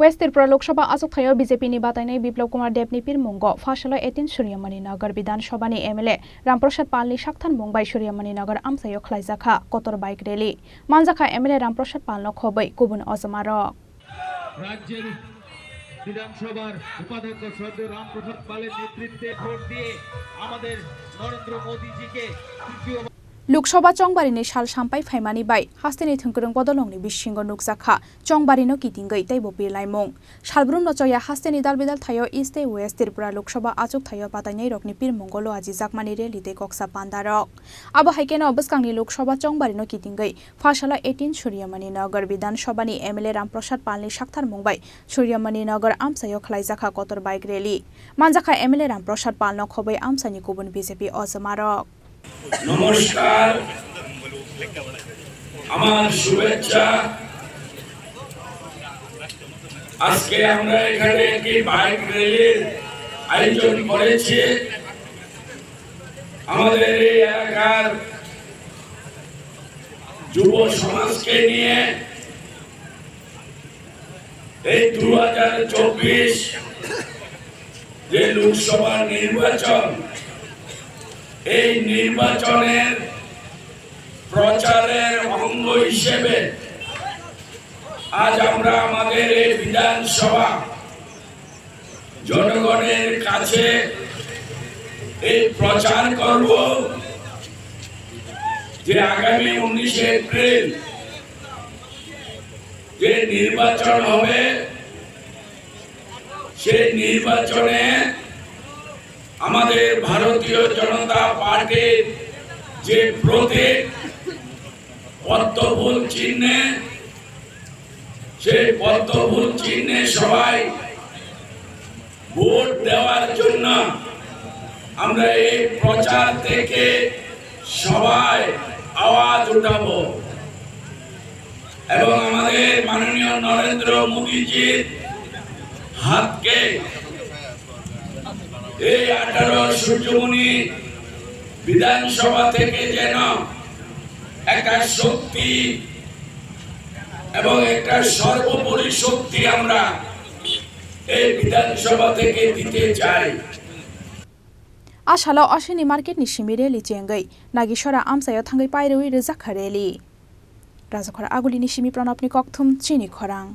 Waste Tripura Lok Sabha आसुकथायाव BJP बातायनाय बिप्लब कुमार देबनि पिरमुंग फासला 18 सूर्यमणि नगर विधानसभानि एमएलए रामप्रसाद पालनि साक्थान मुंबाई सूर्यमणि नगर आमसायाव खलायजाखा कतर बाइक रैली मानजाखा एमएलए रामप्रसाद पालनो खबै गुबुन अजमारक राज्यের বিধানসভার উপাধ্যক্ষ শ্রদ্ধেয় রামপ্রসাদ পালের নেতৃত্বে ভোট দিয়ে আমাদের নরেন্দ্র মোদিজিকে তৃতীয় लोकसभा चंबारिनि साल साम्पाय फाइमानि बाय हास्तेनि थोंगोरों बदलंनि बिसिंग नुकजाखा चंबारिनो कितिंगै तैबो बिरलायमुं सालब्रुम नचया हास्तेनि दालबिदाल थायो ईस्ट वेस्ट त्रिपुरा लोकसभा आचुक थायो बातायनाय रकनि पिरमुंगलो आजि जाकमानि रेलिते कक्सा पान्दारक आबो हाइकेनो बस्कांनि लोकसभा चंबारिनो कितिंगै फासला 18 सूर्यमणि नगर विधानसभानि एमएलए रामप्रसाद पालनि साक्थार मुंबाय सूर्यमणि नगर आमसायाव खलायजाखा कतर बाइक रेली मानजाखा एमएलए रामप्रसाद पालनो खबै आमसानि गुबुन बीजेपी अजमारक नमस्कार আমার শুভেচ্ছা আজকে আমরা এখানে একটি বাইক র্যালির আয়োজন করেছি আমাদের এই এলাকার যুব সমাজকে নিয়ে এই 2024 যে লোকসভা নির্বাচন এই নির্বাচনের প্রচারের অঙ্গ হিসেবে আজ আমরা আমাদের এই বিধানসভা জনগণের কাছে এই প্রচার করব যে আগামী 19 এপ্রিল যে নির্বাচন হবে সেই নির্বাচনে আমাদের ভারতীয় জনতা পার্টির যে প্রতীক পদ্মফুল চিহ্নে সেই পদ্মফুল চিহ্নে সবাই ভোট দেওয়ার জন্য আমরা এই প্রচার থেকে সবাই আওয়াজ উঠাবো এবং আমাদের মাননীয় নরেন্দ্র মোদিজির হাতকে এই 18 সূর্যমণি বিধানসভা থেকে যেন একটা শক্তি এবং একটা সর্বোপরি শক্তি আমরা এই বিধানসভা থেকে দিতে চাই आसालाव आसिनि मार्केटनि सिमि रेली चेंगै नागिसरा आमसायाव थांगै पायरौइ रोजाखा रेली राजाखरा आगुलिनि सिमि प्रणबनि ककथुम चिनि खरां।